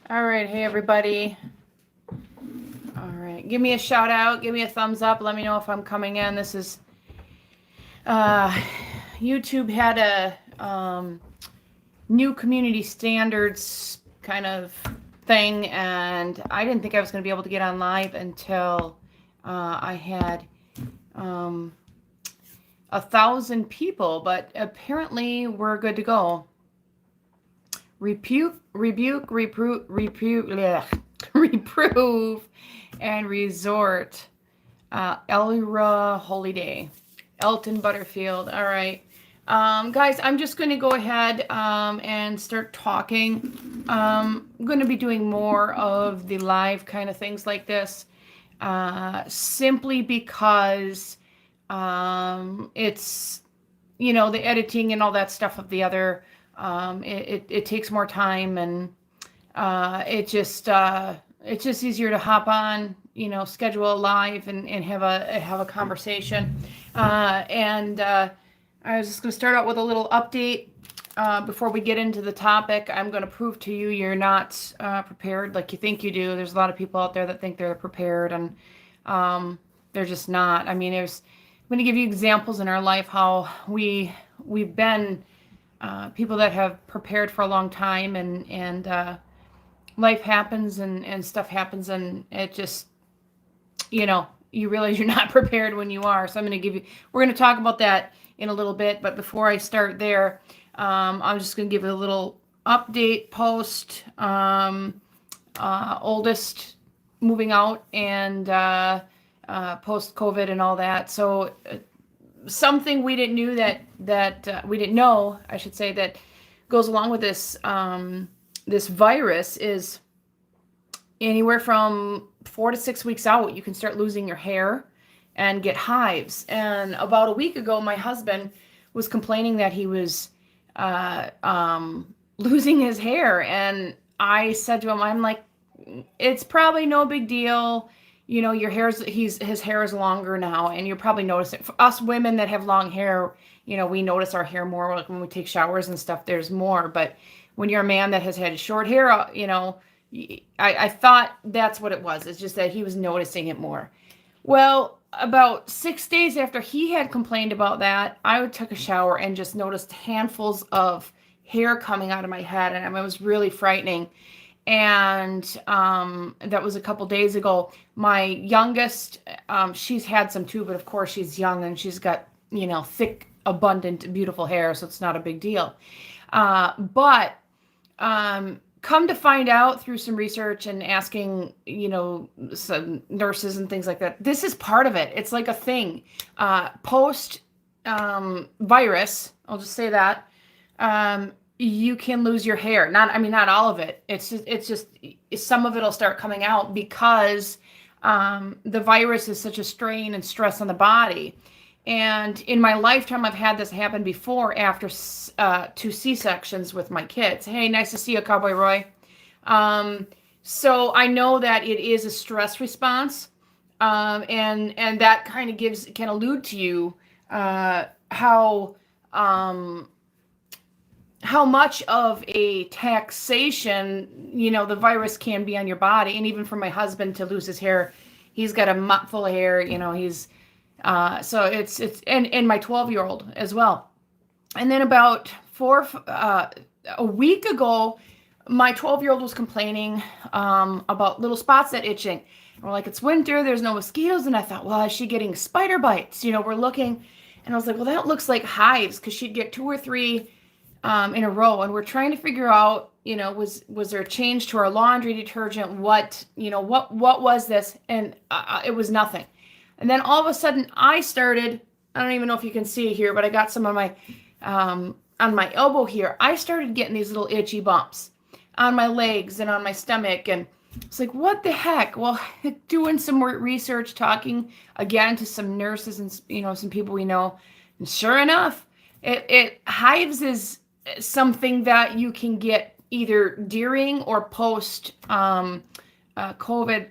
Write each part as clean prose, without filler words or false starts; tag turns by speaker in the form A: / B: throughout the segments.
A: All right. Hey, everybody. All right. Give me a shout out. Give me a thumbs up. Let me know if I'm coming in. This is uh, YouTube had a new community standards kind of thing, and I didn't think I was going to be able to get on live until I had 1,000 people, but apparently we're good to go. Rebuke, reprove, and resort. Elra Holiday, Elton Butterfield. All right. Guys, I'm just going to go ahead and start talking. I'm going to be doing more of the live kind of things like this simply because it's, the editing and all that stuff of the other. It takes more time, and it's just easier to hop on, schedule a live and have a conversation. I was just going to start out with a little update before we get into the topic. I'm going to prove to you you're not prepared like you think you do. There's a lot of people out there that think they're prepared, and they're just not. I mean, I'm going to give you examples in our life how we've been people that have prepared for a long time, and life happens and stuff happens, and it just, you realize you're not prepared when you are. So we're going to talk about that in a little bit. But before I start there, I'm just going to give a little update post. Oldest moving out, and post COVID and all that. So something we didn't know, I should say, that goes along with this this virus is anywhere from 4 to 6 weeks out, you can start losing your hair and get hives. And about a week ago, my husband was complaining that he was losing his hair, and I said to him, I'm like, it's probably no big deal. Your his hair is longer now, and you're probably noticing. For us women that have long hair, we notice our hair more, like when we take showers and stuff, there's more. But when you're a man that has had short hair, I thought that's what it was. It's just that he was noticing it more. Well, about 6 days after he had complained about that, I took a shower and just noticed handfuls of hair coming out of my head, and it was really frightening. And that was a couple days ago. My youngest, she's had some too, but of course she's young and she's got, thick, abundant, beautiful hair, so it's not a big deal. But come to find out through some research and asking, some nurses and things like that, this is part of it. It's like a thing. Post virus, I'll just say that. You can lose your hair. Not all of it. It's just some of it'll start coming out because the virus is such a strain and stress on the body. And in my lifetime, I've had this happen before after 2 C-sections with my kids. Hey, nice to see you, Cowboy Roy. So I know that it is a stress response, and that kind of can allude to you how much of a taxation, the virus can be on your body. And even for my husband to lose his hair, he's got a mop full of hair, he's, so it's, and my 12-year-old as well. And then about a week ago, my 12-year-old was complaining, about little spots that itching. And we're like, it's winter, there's no mosquitoes. And I thought, well, is she getting spider bites? We're looking, and I was like, well, that looks like hives, because she'd get 2 or 3 in a row, and we're trying to figure out, was there a change to our laundry detergent? What was this? And it was nothing. And then all of a sudden I don't even know if you can see here, but I got some on my elbow here. I started getting these little itchy bumps on my legs and on my stomach. And it's like, what the heck? Well, doing some more research, talking again to some nurses and, some people we know. And sure enough, hives is something that you can get either during or post COVID,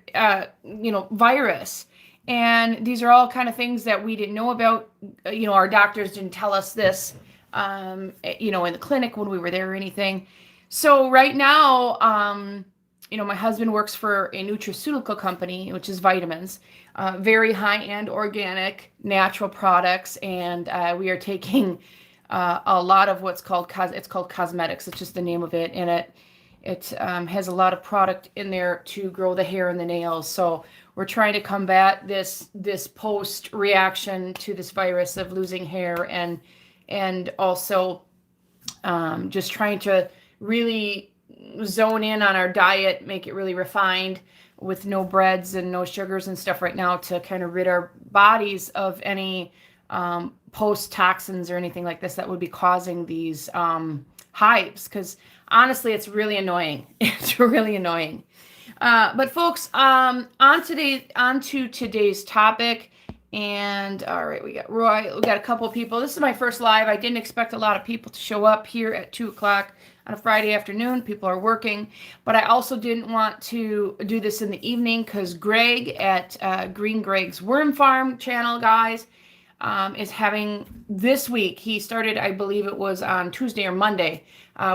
A: virus. And these are all kind of things that we didn't know about. Our doctors didn't tell us this, in the clinic when we were there or anything. So right now, my husband works for a nutraceutical company, which is vitamins, very high-end organic natural products, and we are taking a lot of what's called it's called cosmetics. It's just the name of it, and it has a lot of product in there to grow the hair and the nails. So we're trying to combat this post reaction to this virus of losing hair, and also just trying to really zone in on our diet, make it really refined with no breads and no sugars and stuff right now, to kind of rid our bodies of any post toxins or anything like this that would be causing these hives. Because honestly, it's really annoying. It's really annoying. But folks, on to today's topic. And all right, we got Roy. We got a couple of people. This is my first live. I didn't expect a lot of people to show up here at 2:00 on a Friday afternoon. People are working, but I also didn't want to do this in the evening because Greg at Green Greg's Worm Farm channel, guys, is having this week. He started, I believe it was on Tuesday or Monday,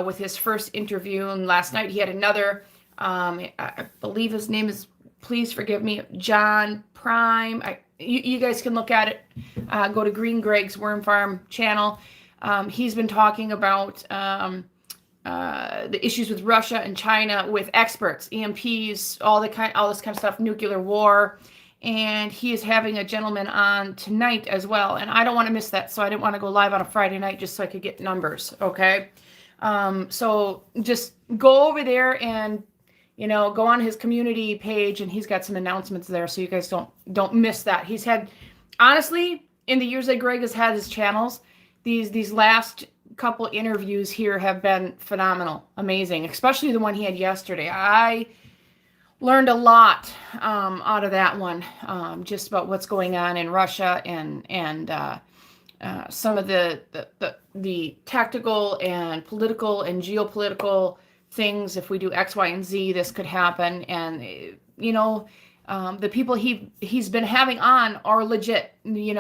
A: with his first interview, and last night he had another. I believe his name is, please forgive me, John Prime. You guys can look at it. Go to Green Greg's Worm Farm channel. He's been talking about the issues with Russia and China with experts, EMPs, all this kind of stuff, nuclear war. And he is having a gentleman on tonight as well. And I don't want to miss that. So I didn't want to go live on a Friday night just so I could get numbers. Okay. So just go over there and, go on his community page, and he's got some announcements there. So you guys don't miss that. He's had, honestly, in the years that Greg has had his channels, these last couple interviews here have been phenomenal, amazing, especially the one he had yesterday. I learned a lot out of that one, just about what's going on in Russia and some of the tactical and political and geopolitical things. If we do X, Y, and Z, this could happen. And the people he's been having on are legit. They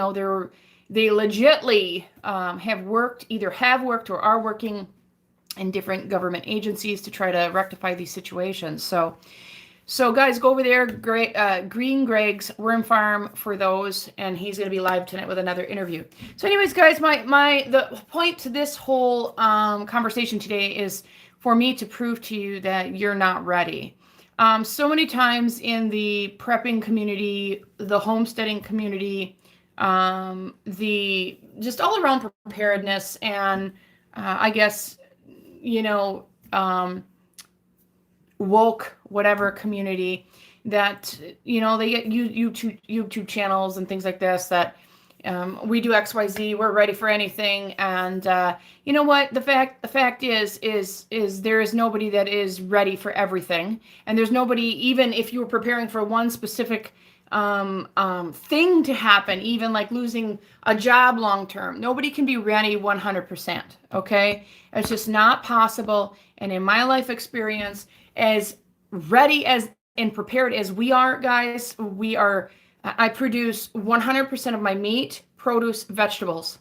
A: legitly have worked or are working in different government agencies to try to rectify these situations. So guys, go over there, Green Greg's Worm Farm for those, and he's going to be live tonight with another interview. So anyways, guys, the point to this whole conversation today is for me to prove to you that you're not ready. So many times in the prepping community, the homesteading community, the just all around preparedness, and I guess, woke whatever community, that they get YouTube channels and things like this that we do XYZ, we're ready for anything. And you know what, the fact is there is nobody that is ready for everything, and there's nobody, even if you were preparing for one specific thing to happen, even like losing a job long term, nobody can be ready 100%. Okay, it's just not possible. And in my life experience, as ready as and prepared as we are, guys, I produce 100% of my meat, produce, vegetables,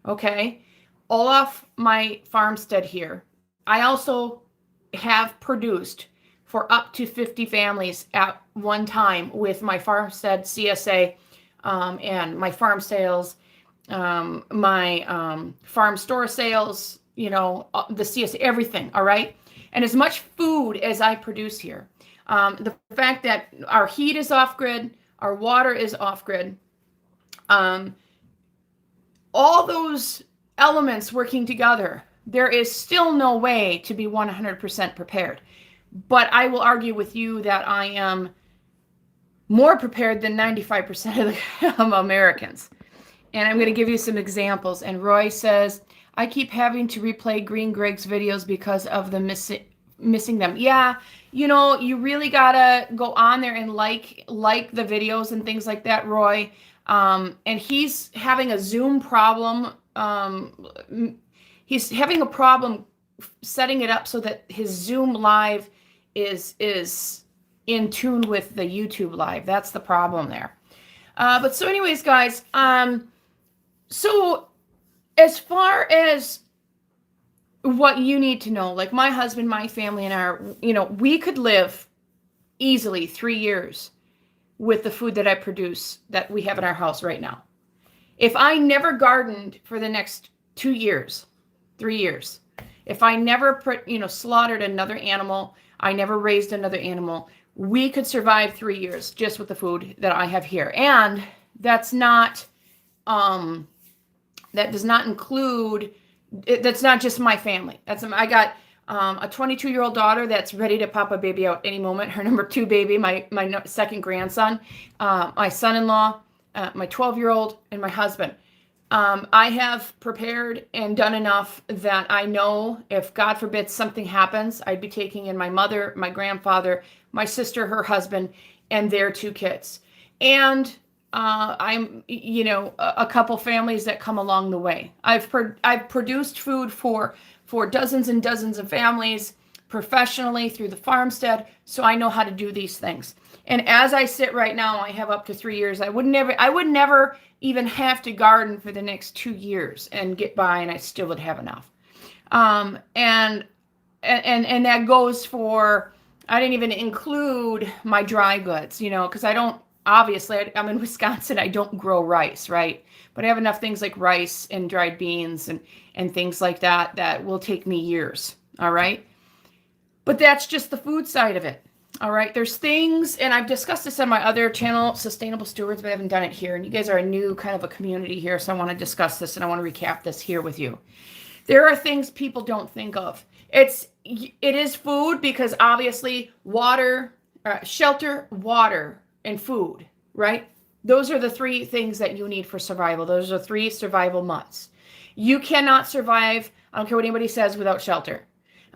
A: okay, all off my farmstead here. I also have produced for up to 50 families at one time with my farmstead CSA, and my farm sales, my farm store sales, the CSA, everything, all right? And as much food as I produce here, the fact that our heat is off grid, our water is off grid, all those elements working together, there is still no way to be 100% prepared. But I will argue with you that I am more prepared than 95% of Americans. And I'm going to give you some examples. And Roy says, I keep having to replay Green Greg's videos because of the missing them. Yeah, you really gotta go on there and like the videos and things like that, Roy. And he's having a Zoom problem. He's having a problem setting it up so that his Zoom live is in tune with the YouTube live. That's the problem there. But so anyways, guys, so as far as what you need to know, like my husband, my family, and we could live easily 3 years with the food that I produce that we have in our house right now. If I never gardened for the next 2 years, 3 years, if I never slaughtered another animal, I never raised another animal, we could survive 3 years just with the food that I have here. And that's not, that does not include, that's not just my family. I got a 22-year-old daughter that's ready to pop a baby out any moment. Her number 2 baby, my second grandson, my son-in-law, my 12-year-old, and my husband. I have prepared and done enough that I know if, God forbid, something happens, I'd be taking in my mother, my grandfather, my sister, her husband, and their 2 kids. And I'm, a couple families that come along the way. I've produced food for dozens and dozens of families professionally through the farmstead, so I know how to do these things. And as I sit right now, I have up to 3 years. I would never even have to garden for the next 2 years and get by, and I still would have enough. And that goes for, I didn't even include my dry goods, because I don't, obviously, I'm in Wisconsin, I don't grow rice, right? But I have enough things like rice and dried beans and things like that will take me years, all right? But that's just the food side of it, all right? There's things, and I've discussed this on my other channel, Sustainable Stewards, but I haven't done it here. And you guys are a new kind of a community here, so I want to discuss this, and I want to recap this here with you. There are things people don't think of. It is food because obviously water, shelter, water, and food, right? Those are the 3 things that you need for survival. Those are 3 survival musts. You cannot survive, I don't care what anybody says, without shelter.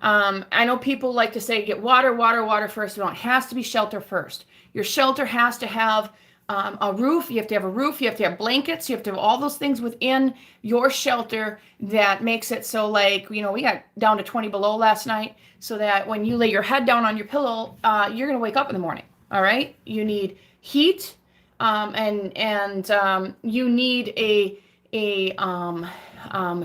A: I know people like to say, get water first. No, it has to be shelter first. Your shelter has to have a roof. You have to have a roof. You have to have blankets. You have to have all those things within your shelter that makes it so, like, we got down to 20 below last night, so that when you lay your head down on your pillow, you're going to wake up in the morning. All right. You need heat, and you need a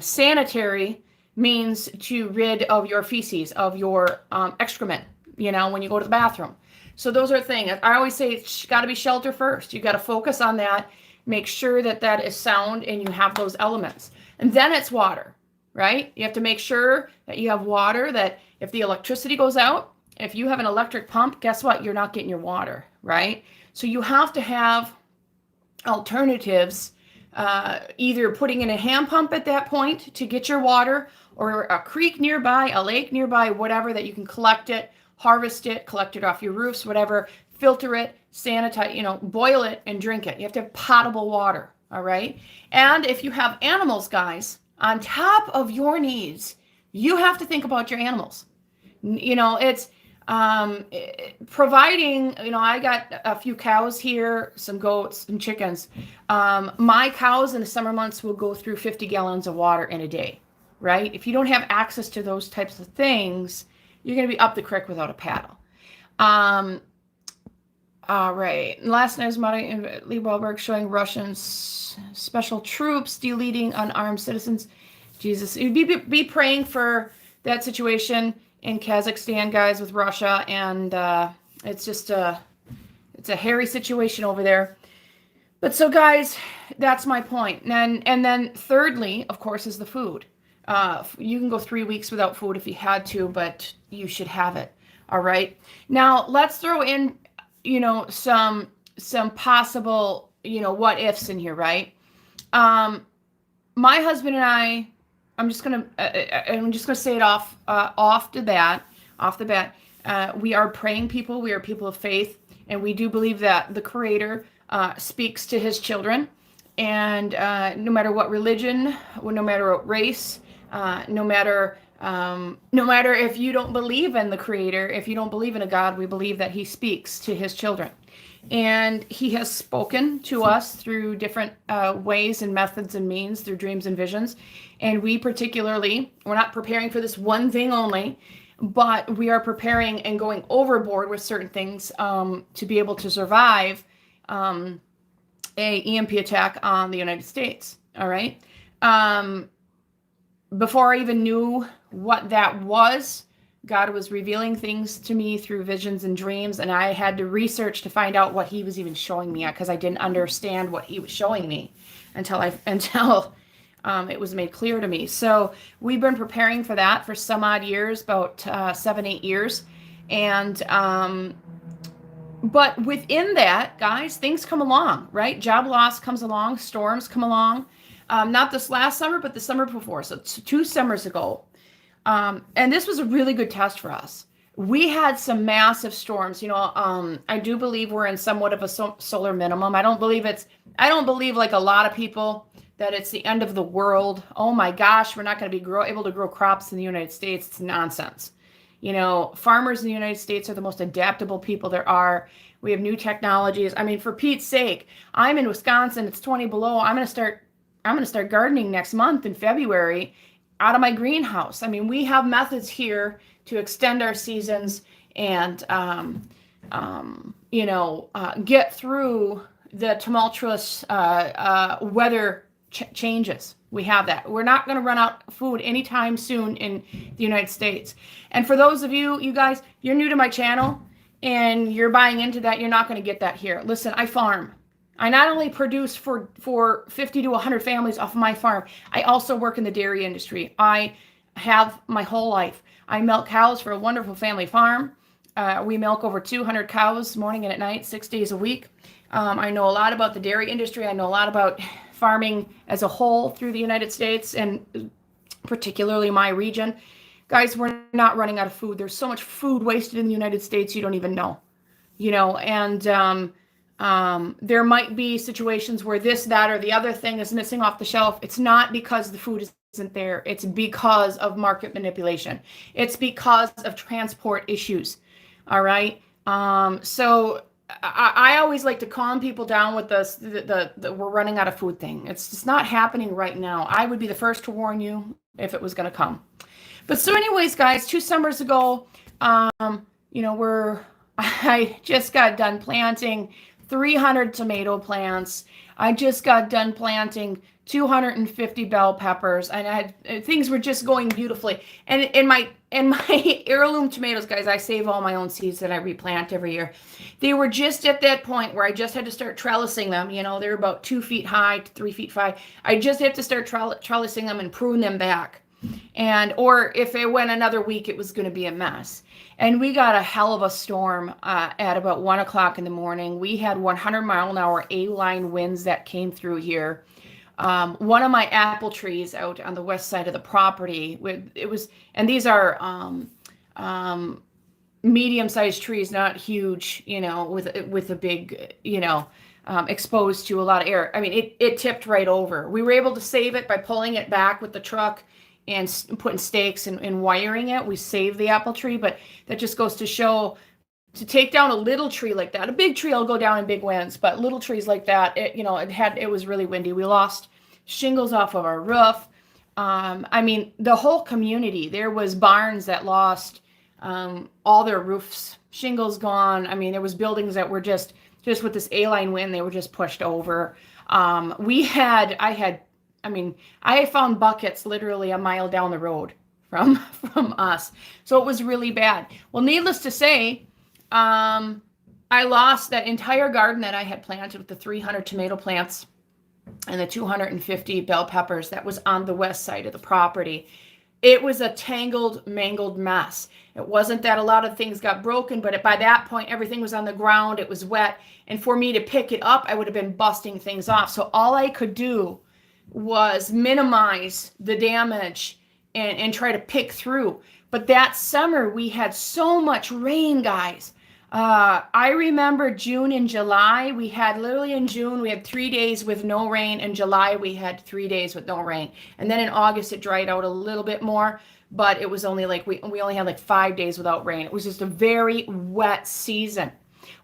A: sanitary means to rid of your feces, of your excrement, when you go to the bathroom. So those are things. I always say it's got to be shelter first. You got to focus on that. Make sure that is sound and you have those elements. And then it's water, right? You have to make sure that you have water, that if the electricity goes out, if you have an electric pump, guess what? You're not getting your water, right? So you have to have alternatives, either putting in a hand pump at that point to get your water, or a creek nearby, a lake nearby, whatever, that you can collect it, harvest it, collect it off your roofs, whatever, filter it, sanitize, boil it and drink it. You have to have potable water, all right? And if you have animals, guys, on top of your needs, you have to think about your animals. It's providing, I got a few cows here, some goats, some chickens. My cows in the summer months will go through 50 gallons of water in a day, right? If you don't have access to those types of things, you're going to be up the creek without a paddle. All right. Last night was Lee Wahlberg showing Russians special troops deleting unarmed citizens. Jesus, be praying for that situation in Kazakhstan, guys, with Russia, and it's just it's a hairy situation over there. But so, guys, that's my point. And then thirdly, of course, is the food. You can go 3 weeks without food if you had to, but you should have it. All right. Now let's throw in, some possible, what ifs in here, right? My husband and I'm just gonna say it off the bat. We are praying people. We are people of faith, and we do believe that the Creator speaks to His children, and no matter what religion, no matter what race, no matter if you don't believe in the Creator, if you don't believe in a God, we believe that He speaks to His children. And He has spoken to us through different ways and methods and means, through dreams and visions. And we're not preparing for this one thing only, but we are preparing and going overboard with certain things to be able to survive a EMP attack on the United States. All right. Before I even knew what that was, God was revealing things to me through visions and dreams, and I had to research to find out what he was even showing me, because I didn't understand what he was showing me until it was made clear to me. So we've been preparing for that for some odd years, about 7, 8 years. And but within that, guys, things come along, right? Job loss comes along, storms come along. Not this last summer, but the summer before. So 2 summers ago. And this was a really good test for us. We had some massive storms. I do believe we're in somewhat of a solar minimum. I don't believe like a lot of people that it's the end of the world. Oh my gosh, we're not going to be able to grow crops in the United States. It's nonsense. Farmers in the United States are the most adaptable people there are. We have new technologies. I mean, for Pete's sake, I'm in Wisconsin. It's 20 below. I'm going to start gardening next month in February out of my greenhouse. I mean, we have methods here to extend our seasons and, get through the tumultuous weather changes. We have that. We're not going to run out of food anytime soon in the United States. And for those of you guys, you're new to my channel and you're buying into that, you're not going to get that here. Listen, I farm. I not only produce for 50 to 100 families off of my farm, I also work in the dairy industry. I have my whole life. I milk cows for a wonderful family farm. We milk over 200 cows morning and at night, 6 days a week. I know a lot about the dairy industry. I know a lot about farming as a whole through the United States and particularly my region. Guys, we're not running out of food. There's so much food wasted in the United States you don't even know. There might be situations where this, that, or the other thing is missing off the shelf. It's not because the food isn't there. It's because of market manipulation. It's because of transport issues. All right. So I always like to calm people down with the we're running out of food thing. It's just not happening right now. I would be the first to warn you if it was going to come. But so anyways, guys, 2 summers ago, I just got done planting 300 tomato plants. I just got done planting 250 bell peppers, and things were just going beautifully. And in my heirloom tomatoes, guys, I save all my own seeds that I replant every year. They were just at that point where I just had to start trellising them. They're about 2 feet high to 3 feet high. I just have to start trellising them and prune them back. Or if it went another week, it was going to be a mess. And we got a hell of a storm at about 1 o'clock in the morning. We had 100-mile-an-hour A-line winds that came through here. One of my apple trees out on the west side of the property, and these are medium-sized trees, not huge, with a big, exposed to a lot of air. I mean, it tipped right over. We were able to save it by pulling it back with the truck and putting stakes and wiring it. We saved the apple tree, but that just goes to show, to take down a little tree like that. A big tree will go down in big winds, but little trees like that, it was really windy. We lost shingles off of our roof. The whole community, there was barns that lost all their roofs, shingles gone. There was buildings that were just with this A-line wind, they were just pushed over. I found buckets literally a mile down the road from us. So it was really bad. Well, needless to say, I lost that entire garden that I had planted with the 300 tomato plants and the 250 bell peppers that was on the west side of the property. It was a tangled, mangled mess. It wasn't that a lot of things got broken, but by that point, everything was on the ground. It was wet. And for me to pick it up, I would have been busting things off. So all I could do was minimize the damage and try to pick through. But that summer, we had so much rain, guys. I remember June and July. In June, we had 3 days with no rain. In July, we had 3 days with no rain. And then in August, it dried out a little bit more, but it was only we only had 5 days without rain. It was just a very wet season.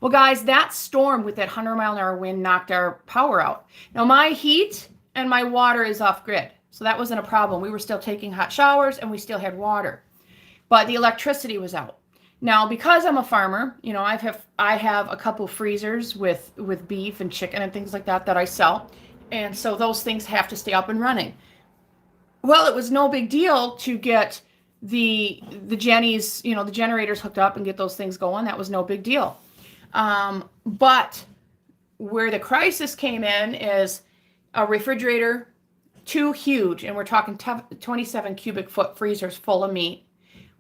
A: Well, guys, that storm with that 100-mile-an-hour wind knocked our power out. Now, my heat and my water is off grid, so that wasn't a problem. We were still taking hot showers, and we still had water, but the electricity was out. Now, because I'm a farmer, I have a couple freezers with beef and chicken and things like that I sell. And so those things have to stay up and running. Well, it was no big deal to get the Jennies, the generators hooked up and get those things going. That was no big deal. But where the crisis came in is a refrigerator, 2 huge, and we're talking 27 cubic foot freezers full of meat,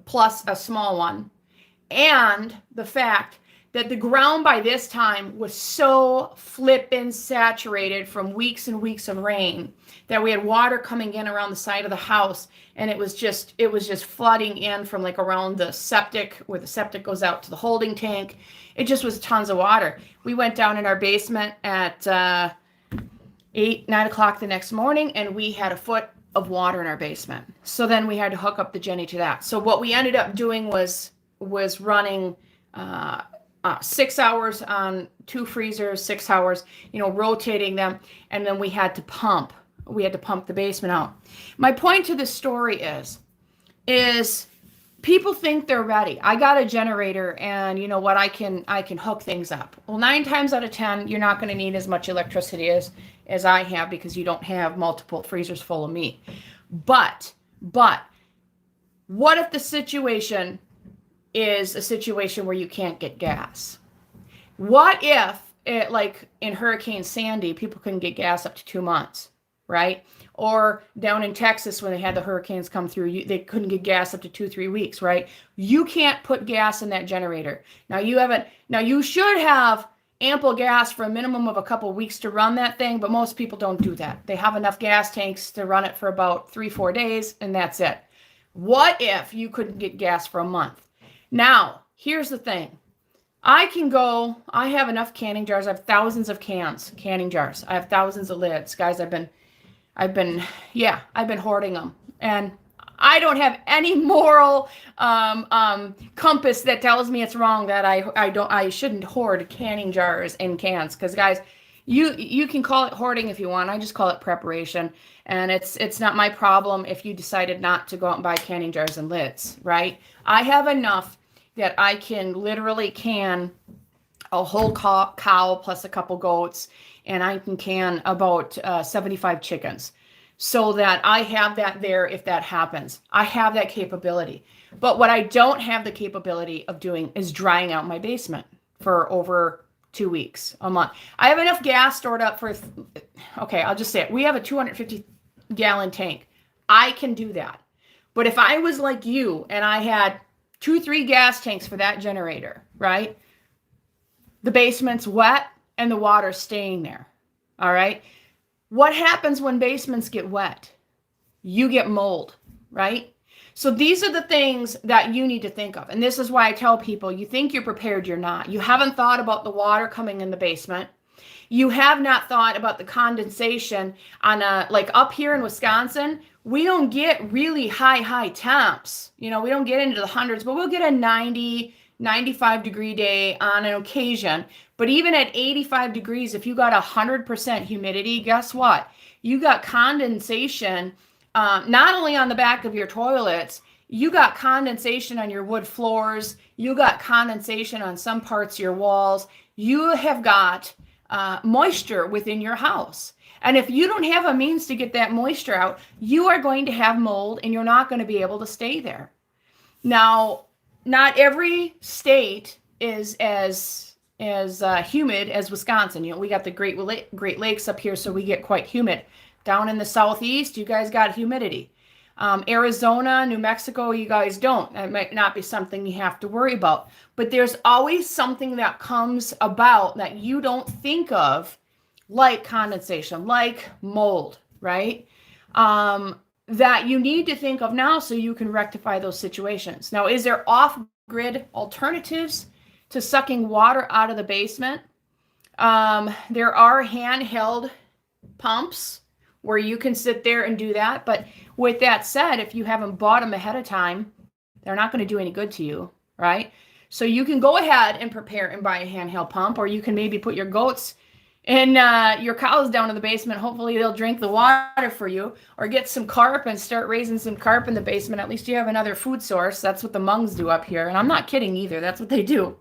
A: plus a small one. And the fact that the ground by this time was so flippin' saturated from weeks and weeks of rain that we had water coming in around the side of the house, and it was just flooding in from like around the septic, where the septic goes out to the holding tank. It just was tons of water. We went down in our basement at 8, 9 o'clock the next morning, and we had a foot of water in our basement. So then we had to hook up the Jenny to that. So what we ended up doing was running 6 hours on 2 freezers, 6 hours, rotating them. And then we had to pump the basement out. My point to this story is people think they're ready. I got a generator, and you know what? I can hook things up. Well, 9 times out of 10, you're not going to need as much electricity as I have, because you don't have multiple freezers full of meat. But what if the situation is a situation where you can't get gas? What if like in Hurricane Sandy, people couldn't get gas up to 2 months, right? Or down in Texas, when they had the hurricanes come through, they couldn't get gas up to 2-3 weeks, right? You can't put gas in that generator. Now you should have ample gas for a minimum of a couple of weeks to run that thing, but most people don't do that. They have enough gas tanks to run it for about 3-4 days, and that's it. What if you couldn't get gas for a month? Now, here's the thing. I have enough canning jars. I have thousands of canning jars. I have thousands of lids. Guys, I've been hoarding them. And I don't have any moral compass that tells me it's wrong that I shouldn't hoard canning jars and cans. Because guys, you can call it hoarding if you want. I just call it preparation. And it's not my problem if you decided not to go out and buy canning jars and lids, right? I have enough that I can literally can a whole cow plus a couple goats, and I can can about 75 chickens, so that I have that there if that happens. I have that capability. But what I don't have the capability of doing is drying out my basement for over 2 weeks, a month. I have enough gas stored up for, okay, I'll just say it. We have a 250-gallon tank. I can do that. But if I was like you and I had 2-3 gas tanks for that generator, right? The basement's wet and the water's staying there. All right. What happens when basements get wet? You get mold, right? So these are the things that you need to think of. And this is why I tell people, you think you're prepared, you're not. You haven't thought about the water coming in the basement. You have not thought about the condensation on like up here in Wisconsin. We don't get really high temps. We don't get into the hundreds, but we'll get a 90, 95 degree day on an occasion. But even at 85 degrees, if you got 100% humidity, guess what? You got condensation, not only on the back of your toilets, you got condensation on your wood floors. You got condensation on some parts of your walls. You have got moisture within your house. And if you don't have a means to get that moisture out, you are going to have mold, and you're not going to be able to stay there. Now, not every state is as humid as Wisconsin. We got the Great Lakes up here, so we get quite humid. Down in the southeast, you guys got humidity. Arizona, New Mexico, you guys don't. That might not be something you have to worry about. But there's always something that comes about that you don't think of, like condensation, like mold, right? That you need to think of now so you can rectify those situations. Now, is there off-grid alternatives to sucking water out of the basement? There are handheld pumps where you can sit there and do that. But with that said, if you haven't bought them ahead of time, they're not going to do any good to you, right? So you can go ahead and prepare and buy a handheld pump, or you can maybe put your goats and your cows down in the basement. Hopefully they'll drink the water for you, or get some carp and start raising some carp in the basement. At least you have another food source. That's what the Hmongs do up here. And I'm not kidding either. That's what they do.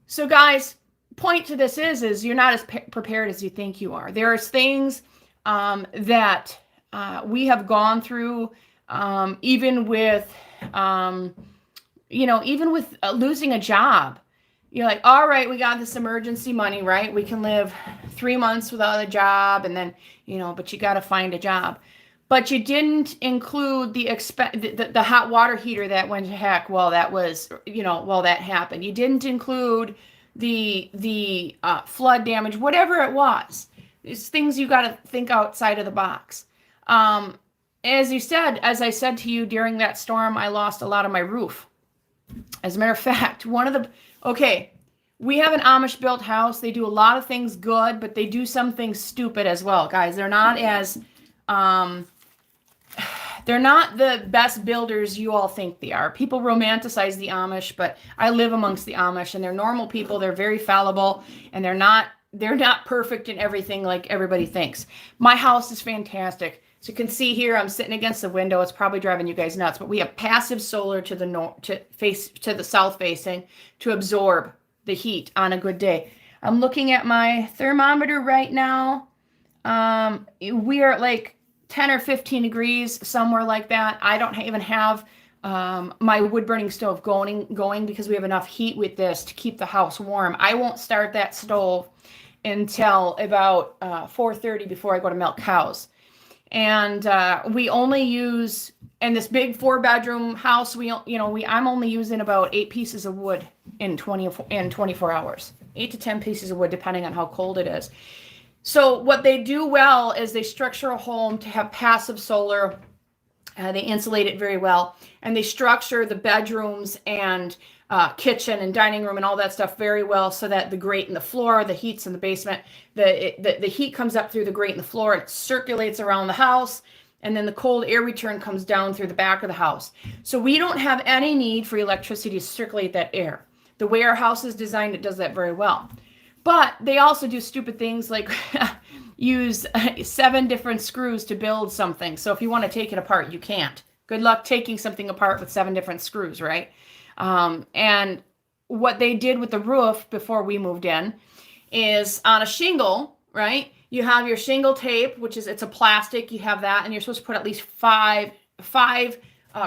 A: So guys, point to this is you're not as prepared as you think you are. There's things that we have gone through, even with, even with losing a job. You're like, all right, we got this emergency money, right? We can live 3 months without a job, and then, but you got to find a job. But you didn't include the hot water heater that went to heck. Well, that was, well, that happened. You didn't include the flood damage, whatever it was. It's things you got to think outside of the box. As I said to you during that storm, I lost a lot of my roof. As a matter of fact, we have an Amish built house. They do a lot of things good, but they do some things stupid as well, guys. They're not the best builders you all think they are. People romanticize the Amish, but I live amongst the Amish, and they're normal people. They're very fallible, and they're not perfect in everything like everybody thinks. My house is fantastic. So you can see here, I'm sitting against the window. It's probably driving you guys nuts, but we have passive solar to the south facing to absorb the heat on a good day. I'm looking at my thermometer right now. We are at like 10 or 15 degrees, somewhere like that. I don't even have my wood burning stove going because we have enough heat with this to keep the house warm. I won't start that stove until about 4:30 before I go to milk cows. And we only use, in this big 4-bedroom house, I'm only using about 8 pieces of wood in 24 hours. 8 to 10 pieces of wood, depending on how cold it is. So what they do well is they structure a home to have passive solar. They insulate it very well, and they structure the bedrooms and kitchen and dining room and all that stuff very well, so that the grate in the floor, the heat's in the basement, the heat comes up through the grate in the floor, it circulates around the house, and then the cold air return comes down through the back of the house. So we don't have any need for electricity to circulate that air. The way our house is designed, it does that very well. But they also do stupid things like use 7 different screws to build something. So if you want to take it apart, you can't. Good luck taking something apart with 7 different screws, right? And what they did with the roof before we moved in is on a shingle, right? You have your shingle tape, which is, it's a plastic. You have that, and you're supposed to put at least five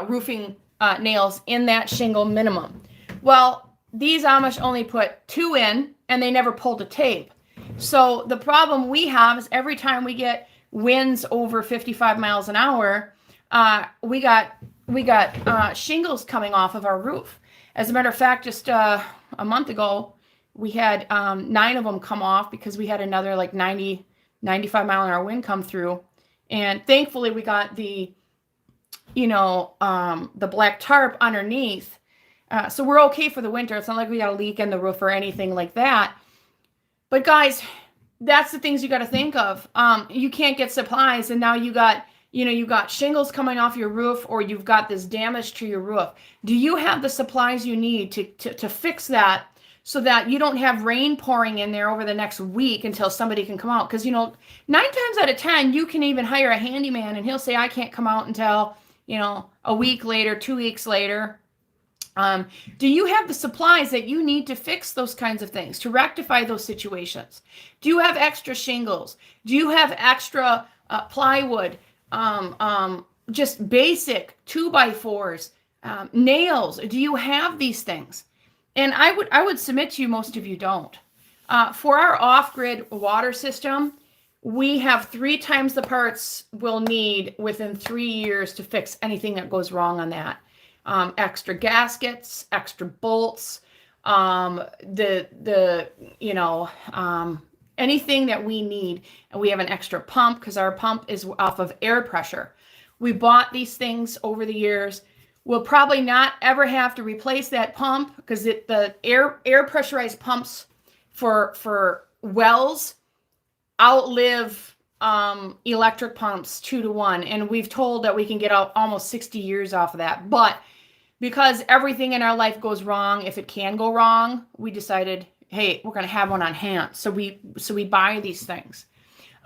A: roofing nails in that shingle minimum. Well, these Amish only put 2 in, and they never pulled a tape. So the problem we have is every time we get winds over 55 miles an hour, we got shingles coming off of our roof. As a matter of fact, just a month ago, we had 9 of them come off because we had another like 95 mile an hour wind come through. And thankfully we got the black tarp underneath. So we're okay for the winter. It's not like we got a leak in the roof or anything like that. But guys, that's the things you got to think of. You can't get supplies, and now you got shingles coming off your roof, or you've got this damage to your roof. Do you have the supplies you need to fix that, so that you don't have rain pouring in there over the next week until somebody can come out? Because 9 times out of 10, you can even hire a handyman, and he'll say, I can't come out until a week later, 2 weeks later. Do you have the supplies that you need to fix those kinds of things, to rectify those situations? Do you have extra shingles? Do you have extra plywood? Just basic 2x4s, nails? Do you have these things? And I would submit to you, most of you don't. For our off-grid water system, we have 3 times the parts we'll need within 3 years to fix anything that goes wrong on that. Extra gaskets, extra bolts, anything that we need. And we have an extra pump because our pump is off of air pressure. We bought these things over the years. We'll probably not ever have to replace that pump because the air pressurized pumps for wells outlive electric pumps 2 to 1. And we've told that we can get out almost 60 years off of that. But because everything in our life goes wrong, if it can go wrong, we decided, hey, we're going to have one on hand. So we buy these things.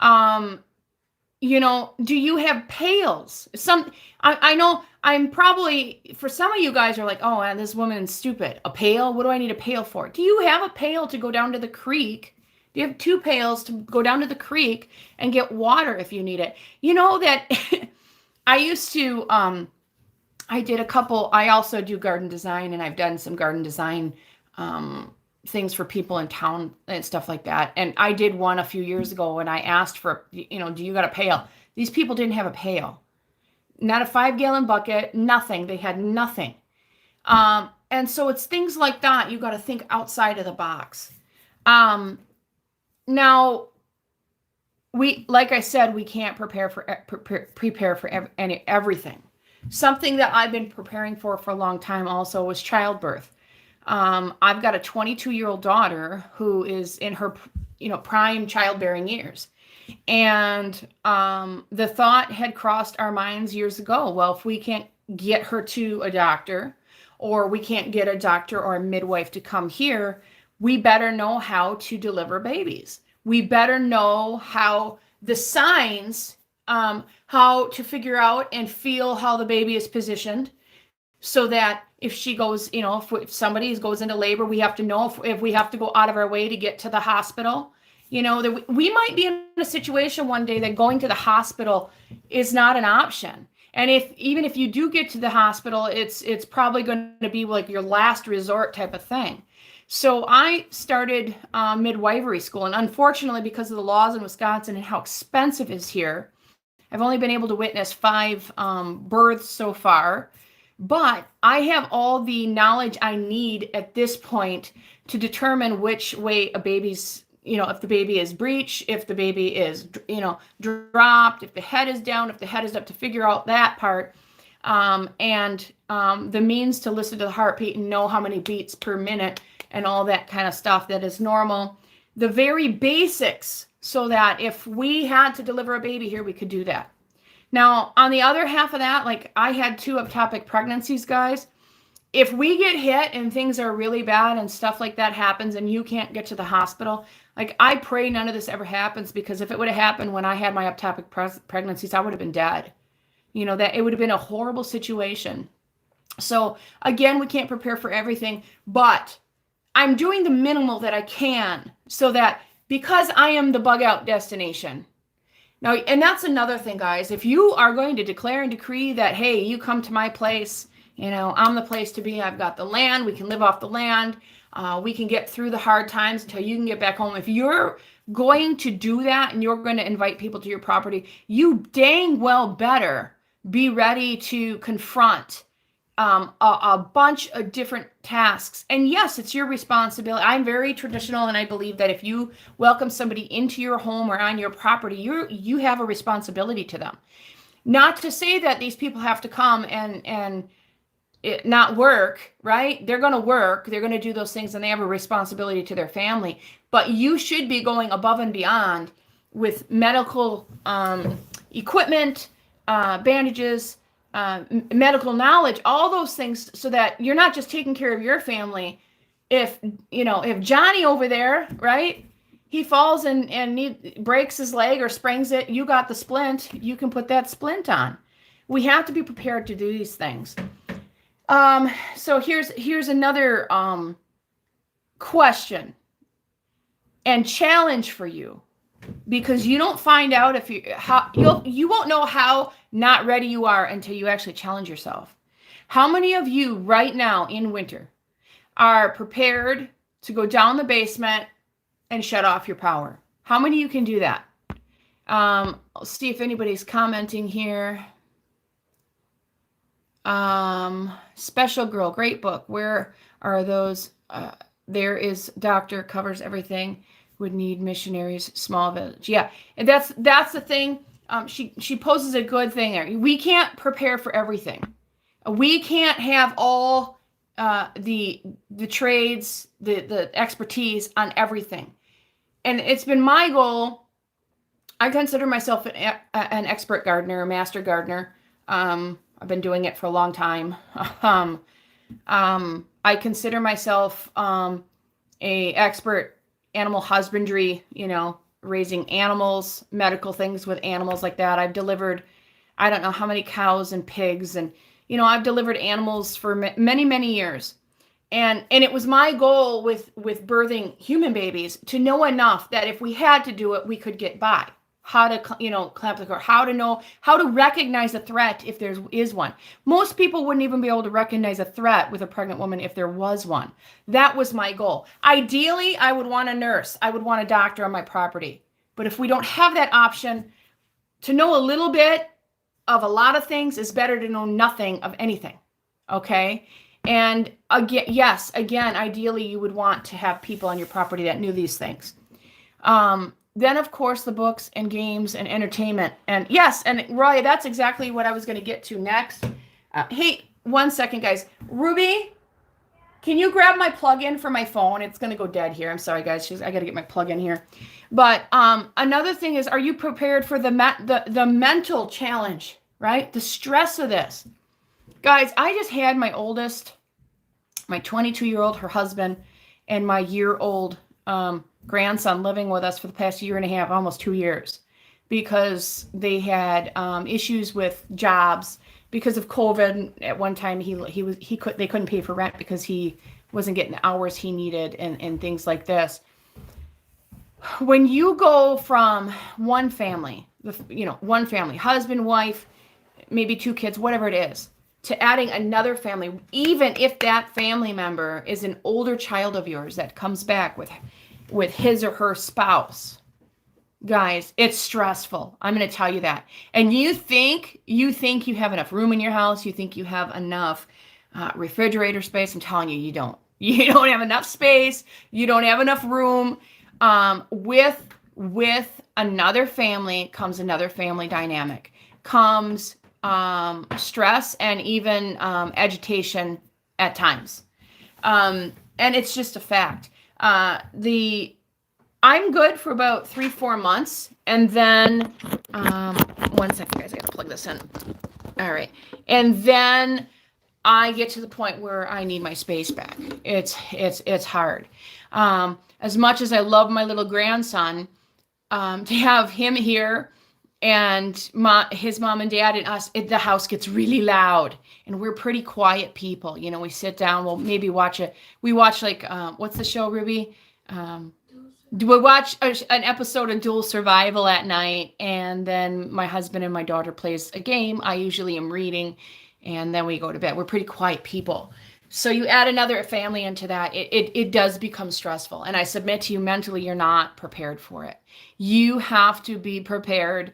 A: Do you have pails? I know I'm probably, for some of you guys are like, oh, this woman's stupid. A pail? What do I need a pail for? Do you have a pail to go down to the creek Do you have 2 pails to go down to the creek and get water if you need it? You know that I used to, I also do garden design, and I've done some garden design things for people in town and stuff like that. And I did one a few years ago, and I asked for, do you got a pail? These people didn't have a pail, not a 5-gallon bucket, nothing. They had nothing. And so it's things like that. You got to think outside of the box. Now, like I said, we can't prepare for everything. Something that I've been preparing for a long time also was childbirth. I've got a 22-year-old daughter who is in her, prime childbearing years. And the thought had crossed our minds years ago. Well, if we can't get her to a doctor, or we can't get a doctor or a midwife to come here, we better know how to deliver babies. We better know how the signs, how to figure out and feel how the baby is positioned, so that if she goes, if somebody goes into labor, we have to know if we have to go out of our way to get to the hospital. That we might be in a situation one day that going to the hospital is not an option. And even if you do get to the hospital, it's probably going to be like your last resort type of thing. So I started midwifery school, and unfortunately, because of the laws in Wisconsin and how expensive it is here, I've only been able to witness 5 births so far. But I have all the knowledge I need at this point to determine which way a baby's, if the baby is breech, if the baby is, dropped, if the head is down, if the head is up, to figure out that part. And the means to listen to the heartbeat and know how many beats per minute and all that kind of stuff that is normal. The very basics, so that if we had to deliver a baby here, we could do that. Now, on the other half of that, like I had 2 ectopic pregnancies, guys. If we get hit and things are really bad and stuff like that happens and you can't get to the hospital, like I pray none of this ever happens, because if it would have happened when I had my ectopic pregnancies, I would have been dead. That it would have been a horrible situation. So again, we can't prepare for everything, but I'm doing the minimal that I can, so that, because I am the bug out destination. Now, and that's another thing, guys. If you are going to declare and decree that, hey, you come to my place, I'm the place to be. I've got the land. We can live off the land. We can get through the hard times until you can get back home. If you're going to do that and you're going to invite people to your property, you dang well better be ready to confront a bunch of different tasks. And yes, it's your responsibility. I'm very traditional, and I believe that if you welcome somebody into your home or on your property, you have a responsibility to them. Not to say that these people have to come and not work, right? They're going to work. They're going to do those things, and they have a responsibility to their family. But you should be going above and beyond with medical equipment, bandages, medical knowledge, all those things, so that you're not just taking care of your family. If Johnny over there, right, he falls and breaks his leg or sprains it, you got the splint, you can put that splint on. We have to be prepared to do these things. So here's another question and challenge for you, because you don't find out if you won't know how not ready you are until you actually challenge yourself. How many of you right now in winter are prepared to go down the basement and shut off your power? How many of you can do that? I'll see if anybody's commenting here. Special Girl, great book. Where are those? There is Doctor Covers Everything. Would need missionaries, small village. Yeah, and that's the thing. She poses a good thing there. We can't prepare for everything. We can't have all the trades, the expertise on everything. And it's been my goal. I consider myself an expert gardener, a master gardener. I've been doing it for a long time. I consider myself a expert animal husbandry, raising animals, medical things with animals like that. I've delivered, I don't know how many cows and pigs, and I've delivered animals for many, many years. And it was my goal with birthing human babies to know enough that if we had to do it, we could get by. How to clamp the cord, how to know, how to recognize a threat if there is one. Most people wouldn't even be able to recognize a threat with a pregnant woman if there was one. That was my goal. Ideally, I would want a nurse, I would want a doctor on my property. But if we don't have that option, to know a little bit of a lot of things is better to know nothing of anything. Okay. And again, yes, again, ideally you would want to have people on your property that knew these things. Then of course the books and games and entertainment. And yes, and Roy, that's exactly what I was going to get to next. Hey, 1 second, guys. Ruby, can you grab my plug-in for my phone? It's going to go dead here. I'm sorry, guys. I got to get my plug-in here. But another thing is, are you prepared for the mental challenge, right? The stress of this. Guys, I just had my oldest, my 22-year-old, her husband, and my year-old grandson living with us for the past year and a half, almost 2 years, because they had issues with jobs because of COVID. At one time, they couldn't pay for rent because he wasn't getting the hours he needed and things like this. When you go from one family, husband, wife, maybe 2 kids, whatever it is, to adding another family, even if that family member is an older child of yours that comes back with his or her spouse, guys, it's stressful. I'm going to tell you that. And you think you have enough room in your house. You think you have enough refrigerator space. I'm telling you, you don't. You don't have enough space. You don't have enough room. With another family comes another family dynamic, comes stress and even agitation at times. And it's just a fact. I'm good for about 3-4 months. And then, 1 second, guys, I gotta plug this in. All right. And then I get to the point where I need my space back. It's hard. As much as I love my little grandson, to have him here and his mom and dad and us, the house gets really loud, and we're pretty quiet people. We sit down, we'll maybe watch like, what's the show, Ruby? We watch an episode of Dual Survival at night, and then my husband and my daughter plays a game. I usually am reading, and then we go to bed. We're pretty quiet people. So you add another family into that, it does become stressful. And I submit to you, mentally, you're not prepared for it. You have to be prepared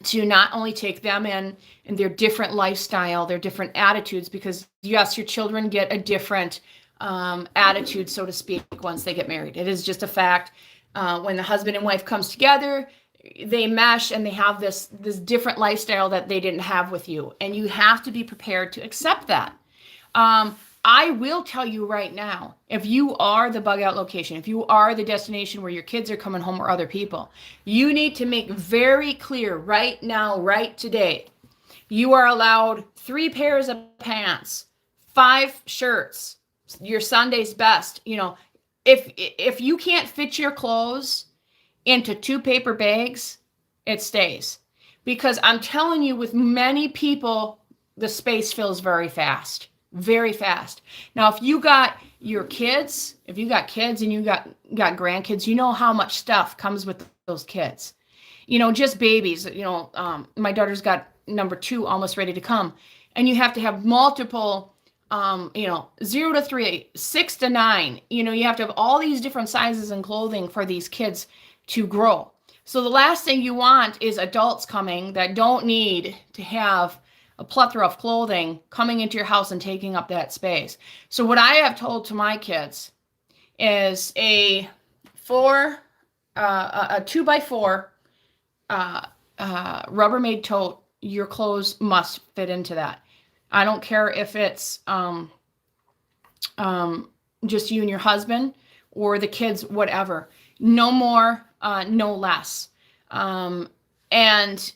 A: to not only take them in their different lifestyle, their different attitudes, because yes, your children get a different attitude, so to speak, once they get married. It is just a fact. When the husband and wife comes together, they mesh and they have this different lifestyle that they didn't have with you. And you have to be prepared to accept that. I will tell you right now, if you are the bug out location, if you are the destination where your kids are coming home or other people, you need to make very clear right now, right today, you are allowed 3 pairs of pants, 5 shirts, your Sunday's best. If you can't fit your clothes into 2 paper bags, it stays. Because I'm telling you, with many people, the space fills very fast. Very fast. Now, if you got kids and you got grandkids, you know how much stuff comes with those kids. Just babies. My daughter's got number 2 almost ready to come, and you have to have multiple, 0 to 3, 6 to 9. You have to have all these different sizes and clothing for these kids to grow. So the last thing you want is adults coming that don't need to have a plethora of clothing coming into your house and taking up that space. So what I have told to my kids is a 2x4 Rubbermaid tote. Your clothes must fit into that. I don't care if it's just you and your husband or the kids, whatever. No more, no less. And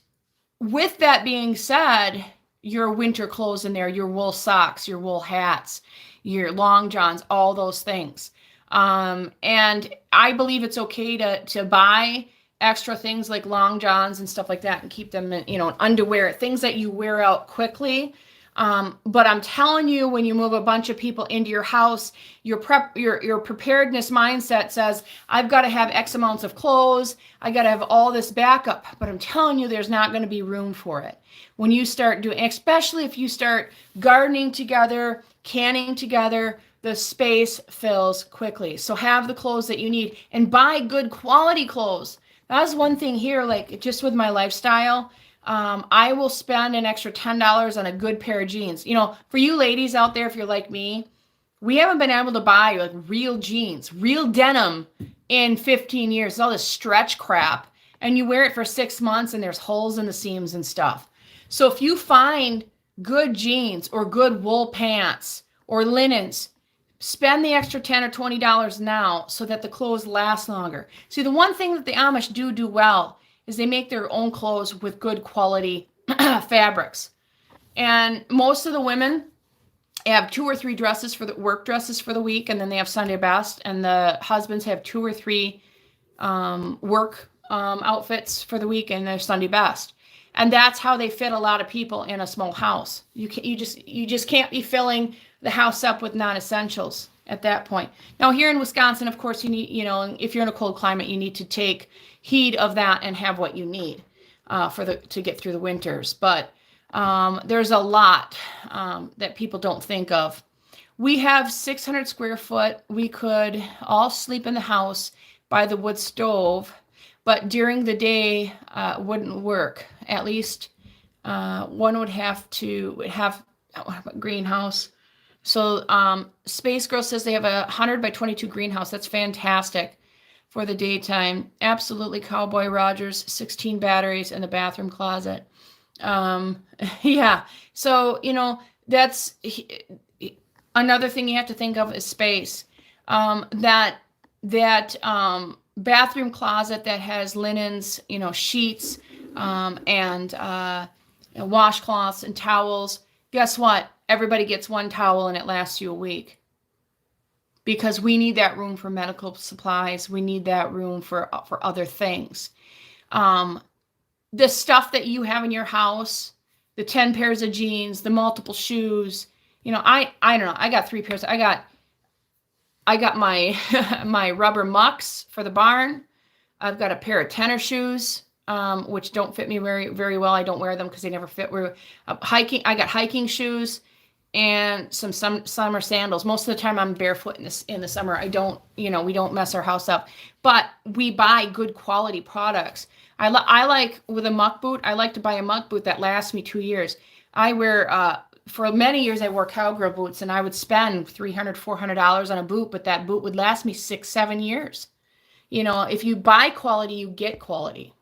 A: with that being said, your winter clothes in there, your wool socks, your wool hats, your long johns, all those things. And I believe it's okay to buy extra things like long johns and stuff like that and keep them in, underwear, things that you wear out quickly. But I'm telling you, when you move a bunch of people into your house, your preparedness mindset says, I've got to have X amounts of clothes. I got to have all this backup. But I'm telling you, there's not going to be room for it. When you start doing, especially if you start gardening together, canning together, the space fills quickly. So have the clothes that you need and buy good quality clothes. That's one thing here, like just with my lifestyle. I will spend an extra $10 on a good pair of jeans. You know, for you ladies out there, if you're like me, we haven't been able to buy like real jeans, real denim in 15 years. It's all this stretch crap. And you wear it for 6 months and there's holes in the seams and stuff. So if you find good jeans or good wool pants or linens, spend the extra $10 or $20 now so that the clothes last longer. See, the one thing that the Amish do well is they make their own clothes with good quality fabrics. And most of the women have 2 or 3 dresses for the work dresses for the week, and then they have Sunday best. And the husbands have 2 or 3 work outfits for the week and their Sunday best. And that's how they fit a lot of people in a small house. You just can't be filling the house up with non-essentials at that point. Now here in Wisconsin, of course, you need, you know, if you're in a cold climate, you need to take heed of that and have what you need to get through the winters. But there's a lot that people don't think of. We have 600 square foot. We could all sleep in the house by the wood stove, but during the day wouldn't work. At least one would have to have a greenhouse. So Space Girl says they have a 100 by 22 greenhouse. That's fantastic for the daytime. Absolutely, Cowboy Rogers, 16 batteries in the bathroom closet. Yeah, so, you know, that's another thing you have to think of is space. That bathroom closet that has linens, you know, sheets, and washcloths and towels. Guess what? Everybody gets one towel and it lasts you a week. Because we need that room for medical supplies. We need that room for other things. The stuff that you have in your house, the 10 pairs of jeans, the multiple shoes, you know, I don't know. I got 3 pairs. I got my my rubber mucks for the barn. I've got a pair of tennis shoes, which don't fit me very, very well. I don't wear them because they never fit. Hiking. I got hiking shoes and some summer sandals. Most of the time I'm barefoot in the summer. I don't, you know, we don't mess our house up, but we buy good quality products. I like with a muck boot. I like to buy a muck boot that lasts me 2 years. I wear, for many years I wore cowgirl boots and I would spend $300, $400 on a boot, but that boot would last me 6, 7 years. You know, if you buy quality, you get quality.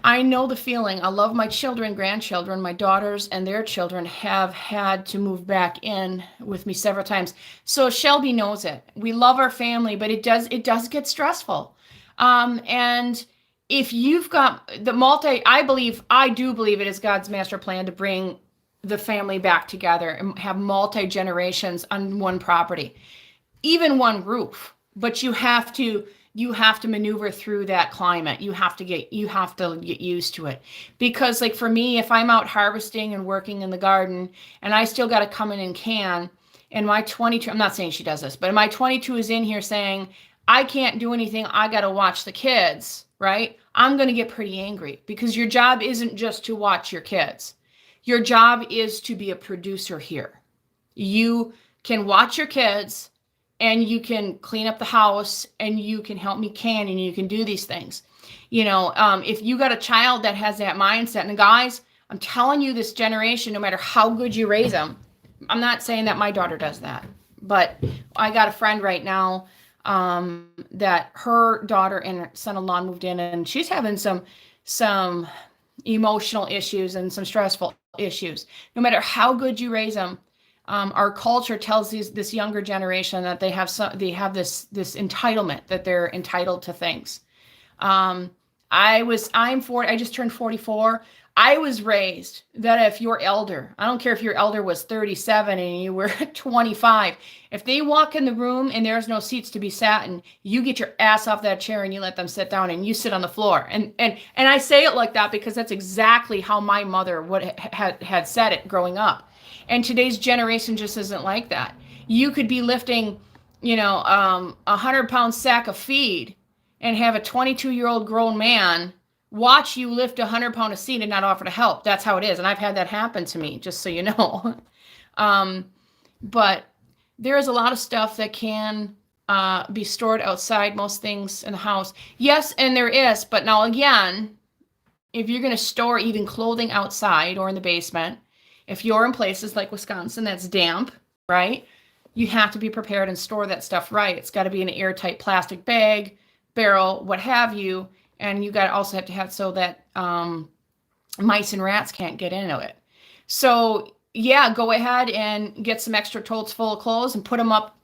A: I know the feeling. I love my children, grandchildren, my daughters and their children have had to move back in with me several times. So Shelby knows it. We love our family, but it does get stressful. And if you've got the I do believe it is God's master plan to bring the family back together and have multi-generations on one property, even one roof. But you have to maneuver through that climate. You have to get used to it. Because like for me, if I'm out harvesting and working in the garden and I still got to come in and can, and my 22, I'm not saying she does this, but my 22 is in here saying, I can't do anything. I got to watch the kids, right? I'm going to get pretty angry because your job isn't just to watch your kids. Your job is to be a producer here. You can watch your kids and you can clean up the house and you can help me can and you can do these things. You know, if you got a child that has that mindset, and guys, I'm telling you, this generation, no matter how good you raise them, I'm not saying that my daughter does that, but I got a friend right now that her daughter and son-in-law moved in and she's having some emotional issues and some stressful issues. No matter how good you raise them, our culture tells this younger generation that they have this entitlement, that they're entitled to things. I'm 40. I just turned 44. I was raised that if your elder, I don't care if your elder was 37 and you were 25, if they walk in the room and there's no seats to be sat in, you get your ass off that chair and you let them sit down and you sit on the floor. And I say it like that because that's exactly how my mother had said it growing up. And today's generation just isn't like that. You could be lifting, you know, 100-pound sack of feed and have a 22-year-old grown man watch you lift 100-pound of seed and not offer to help. That's how it is. And I've had that happen to me, just so you know. But there is a lot of stuff that can be stored outside, most things in the house. Yes, and there is. But now again, if you're going to store even clothing outside or in the basement, if you're in places like Wisconsin that's damp, right, you have to be prepared and store that stuff right. It's got to be in an airtight plastic bag, barrel, what have you. And you got to also have to have so that mice and rats can't get into it. So yeah, go ahead and get some extra totes full of clothes and put them up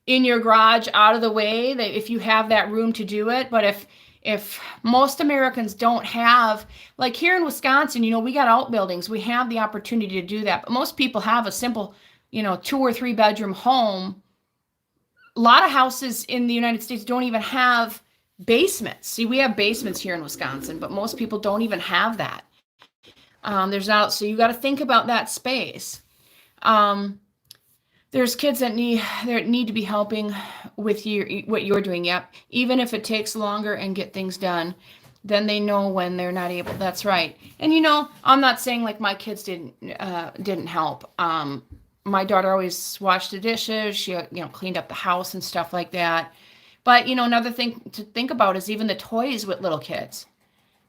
A: in your garage out of the way, that if you have that room to do it. But if most Americans don't have, like here in Wisconsin, you know, we got outbuildings, we have the opportunity to do that. But most people have a simple, you know, 2 or 3 bedroom home. A lot of houses in the United States don't even have basements. See, we have basements here in Wisconsin, but most people don't even have that. There's not, so you got to think about that space. There's kids that need to be helping with what you're doing. Yep. Even if it takes longer and get things done, then they know when they're not able. That's right. And you know, I'm not saying like my kids didn't help. My daughter always washed the dishes. She, you know, cleaned up the house and stuff like that. But, you know, another thing to think about is even the toys with little kids.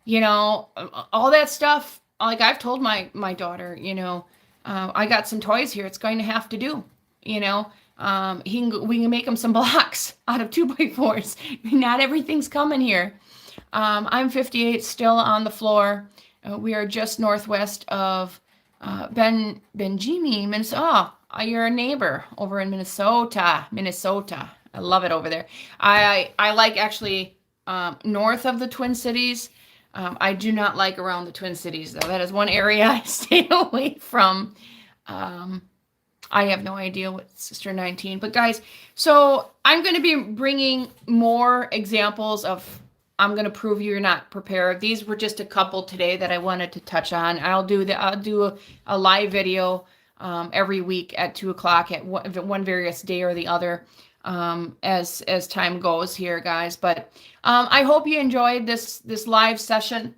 A: You know, all that stuff, like I've told my daughter, you know, I got some toys here. It's going to have to do, you know. We can make him some blocks out of 2x4s. Not everything's coming here. I'm 58, still on the floor. We are just northwest of Benjimi, Minnesota. Oh, you're a neighbor over in Minnesota. I love it over there. I like actually north of the Twin Cities. I do not like around the Twin Cities, though. That is one area I stay away from. I have no idea what Sister 19. But guys, so I'm going to be bringing more examples of, I'm going to prove you're not prepared. These were just a couple today that I wanted to touch on. I'll do a live video every week at 2 o'clock at one various day or the other. As time goes here, guys. But I hope you enjoyed this live session.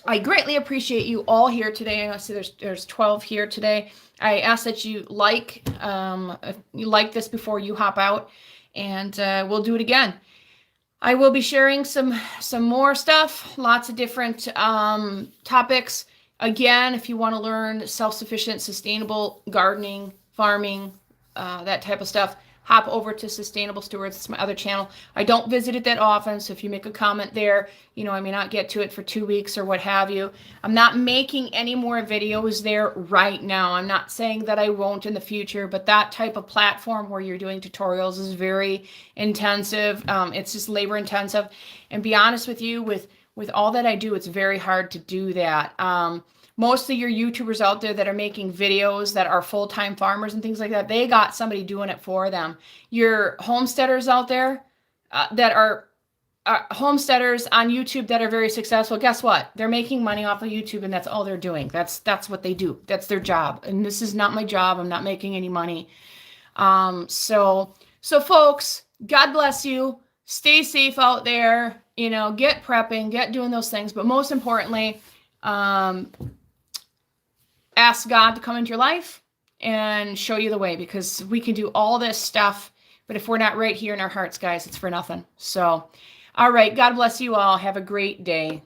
A: I greatly appreciate you all here today. I see there's 12 here today. I ask that you if you like this before you hop out, and we'll do it again. I will be sharing some more stuff, lots of different topics. Again, if you want to learn self-sufficient, sustainable gardening, farming, that type of stuff, hop over to Sustainable Stewards. It's my other channel. I don't visit it that often, so if you make a comment there, you know, I may not get to it for 2 weeks or what have you. I'm not making any more videos there right now. I'm not saying that I won't in the future, but that type of platform where you're doing tutorials is very intensive. It's just labor intensive. And be honest with you, with all that I do, it's very hard to do that. Most of your YouTubers out there that are making videos that are full-time farmers and things like that, they got somebody doing it for them. Your homesteaders out there that are homesteaders on YouTube that are very successful, guess what? They're making money off of YouTube, and that's all they're doing. That's what they do. That's their job. And this is not my job. I'm not making any money. So folks, God bless you. Stay safe out there. You know, get prepping, get doing those things. But most importantly, ask God to come into your life and show you the way, because we can do all this stuff, but if we're not right here in our hearts, guys, it's for nothing. So, all right. God bless you all. Have a great day.